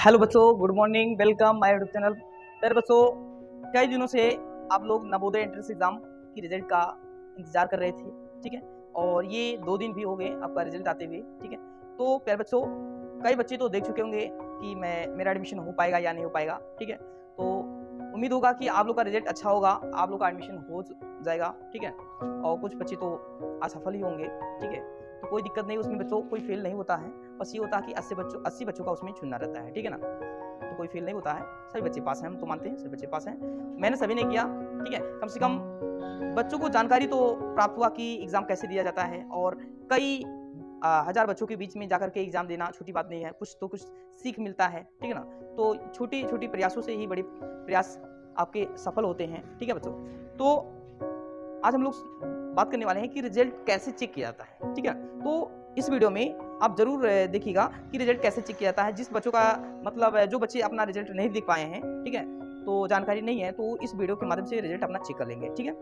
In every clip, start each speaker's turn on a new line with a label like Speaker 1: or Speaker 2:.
Speaker 1: Hello बच्चों, good morning, welcome my YouTube channel. मेरे बच्चों, कई दिनों से आप लोग नवोदय एंट्रेंस एग्जाम की रिजल्ट का इंतजार कर रहे थे, ठीक है। और ये 2 दिन भी हो गए आपका रिजल्ट आते हुए, ठीक है। तो प्यारे बच्चों, कई बच्चे तो देख चुके होंगे कि मेरा एडमिशन हो पाएगा या नहीं हो पाएगा, ठीक है। तो उम्मीद होगा कि आप लोग का रिजल्ट अच्छा होगा, आप लोग का एडमिशन हो जाएगा, ठीक है। और कुछ बच्चे तो असफल ही होंगे, ठीक है। तो कोई दिक्कत नहीं उसमें बच्चों, कोई फेल नहीं होता है। बस ये होता है कि 80 बच्चों का उसमें चुनना रहता है, ठीक है ना। तो कोई फेल नहीं होता है, सभी बच्चे पास हैं, हम तो मानते हैं सभी बच्चे पास हैं। मैंने सभी ने किया, ठीक है। कम से कम बच्चों को जानकारी तो प्राप्त हुआ कि एग्जाम कैसे दिया जाता है, और कई हजार बच्चों के बीच में जाकर के एग्जाम देना छोटी बात नहीं है, कुछ तो कुछ सीख मिलता है, ठीक है ना। तो छोटी छोटी प्रयासों से ही बड़े प्रयास आपके सफल होते हैं, ठीक है बच्चों। तो आज हम लोग बात करने वाले हैं कि रिजल्ट कैसे चेक किया जाता है, ठीक है। तो इस वीडियो में आप जरूर देखिएगा कि रिजल्ट कैसे चेक किया जाता है। जिस बच्चों का मतलब जो बच्चे अपना रिजल्ट नहीं देख पाए हैं, ठीक है, तो जानकारी नहीं है, तो इस वीडियो के माध्यम से रिजल्ट अपना चेक कर लेंगे, ठीक है।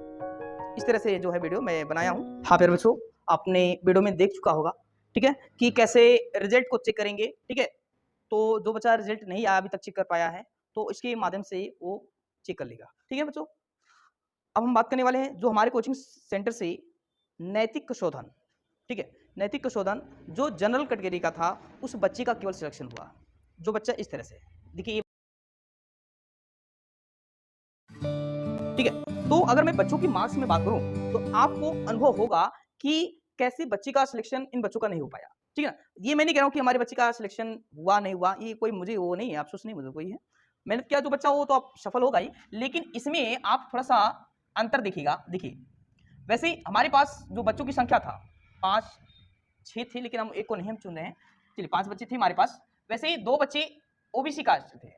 Speaker 1: इस तरह से जो है वीडियो मैं बनाया हूँ। हाँ प्यारे बच्चों, आपने वीडियो में देख चुका होगा, ठीक है, कि कैसे रिजल्ट को चेक करेंगे, ठीक है। तो जो बच्चा रिजल्ट नहीं आया अभी तक चेक कर पाया है, तो इसके माध्यम से वो चेक कर लेगा, ठीक है बच्चों। अब हम बात करने वाले हैं जो हमारे कोचिंग सेंटर से नैतिक शोधन, ठीक है, नैतिक शोधन जो जनरल कैटेगरी का था, उस बच्चे का केवल सिलेक्शन हुआ। जो बच्चा इस तरह से, देखिए, ठीक है। तो अगर मैं बच्चों की मार्क्स में बात करूं, तो आपको अनुभव होगा कि कैसे बच्चे का सिलेक्शन इन बच्चों का नहीं हो पाया, ठीक है ना। ये मैं नहीं कह रहा हूं कि हमारे बच्चे का सिलेक्शन हुआ नहीं हुआ, ये कोई मुझे वो नहीं है, अफसोस नहीं मुझे कोई है। मेहनत किया जो बच्चा वो तो आप सफल होगा ही, लेकिन इसमें आप थोड़ा सा अंतर देखिएगा। देखिए, वैसे ही हमारे पास जो बच्चों की संख्या था 5-6 थे, लेकिन हम एक को नहीं हम चुन रहे हैं। चलिए 5 बच्चे थे हमारे पास। वैसे ही 2 बच्चे ओबीसी कास्ट थे।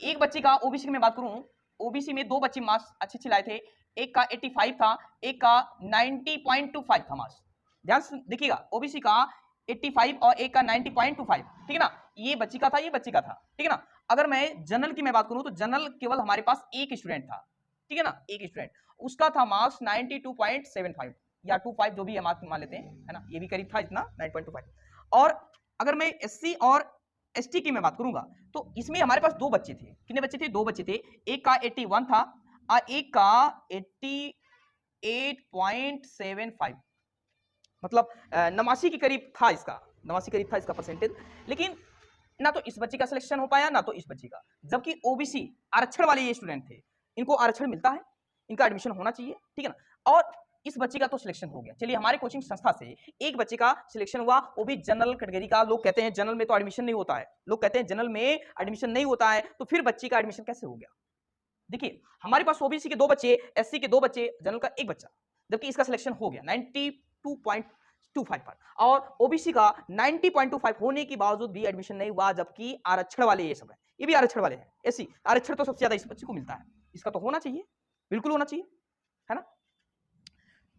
Speaker 1: एक बच्चे का ओबीसी की मैं बात करूं, ओबीसी में 2 बच्चे मार्क्स अच्छे लाए थे। एक का 85 था, एक का 90.25 था मार्क्स। ध्यान से देखिएगा, ओबीसी का 85 और एक का 90.25, ठीक है ना। ये बच्ची का था, ये बच्ची का था, ठीक है ना। अगर मैं जनरल की मैं बात करूं, तो जनरल केवल हमारे पास एक स्टूडेंट था, ठीक है ना, एक स्टूडेंट। उसका था मार्क्स 92.75 या 25, जो भी है मार्क्स मान लेते हैं, है ना। ये भी करीब था इतना 9.25। और अगर मैं एससी और एसटी की मैं बात करूंगा, तो इसमें हमारे पास 2 बच्चे थे। कितने बच्चे थे? 2 बच्चे थे। एक का 81 था और एक का 88.75, मतलब 89 के करीब था इसका, 89 करीब था इसका परसेंटेज। लेकिन ना तो इस बच्चे का सिलेक्शन हो पाया, ना तो इस बच्चे का। जबकि ओबीसी आरक्षण वाले ये स्टूडेंट थे, इनको आरक्षण मिलता है, इनका एडमिशन होना चाहिए, ठीक है ना। और इस बच्चे का तो सिलेक्शन हो गया। चलिए, हमारे कोचिंग संस्था से एक बच्चे का सिलेक्शन हुआ, वो भी जनरल कैटेगरी का। लोग कहते हैं जनरल में तो एडमिशन नहीं होता है, लोग कहते हैं जनरल में एडमिशन नहीं होता है, तो फिर बच्चे का एडमिशन कैसे हो गया? देखिए, हमारे पास ओबीसी के 2 बच्चे, एससी के 2 बच्चे, जनरल का 1 बच्चा, जबकि इसका सिलेक्शन हो गया 92.25 पर। और ओबीसी का 90.25 होने के बावजूद भी एडमिशन नहीं हुआ, जबकि आरक्षण वाले ये सब है, ये भी आरक्षण वाले हैं। एससी आरक्षण तो सबसे ज्यादा इस बच्चे को मिलता है, इसका तो होना चाहिए, बिल्कुल होना चाहिए, है ना।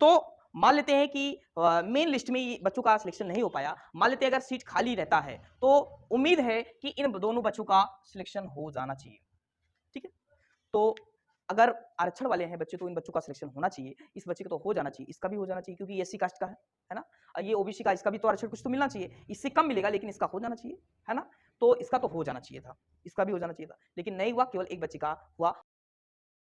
Speaker 1: तो मान लेते हैं कि मेन लिस्ट में ये बच्चों का सिलेक्शन नहीं हो पाया। मान लेते हैं अगर सीट खाली रहता है, तो उम्मीद है कि इन दोनों बच्चों का सिलेक्शन हो जाना चाहिए, ठीक है। तो अगर आरक्षण वाले हैं बच्चे, तो इन बच्चों का सिलेक्शन होना चाहिए। इस बच्चे का तो हो जाना चाहिए, इसका भी हो जाना चाहिए, क्योंकि एससी कास्ट का है ना। ये ओबीसी का, इसका भी तो आरक्षण कुछ तो मिलना चाहिए, इससे कम मिलेगा, लेकिन इसका हो जाना चाहिए, है ना। तो इसका तो हो जाना चाहिए था, इसका भी हो जाना चाहिए था, लेकिन नहीं हुआ, केवल एक बच्चे का हुआ।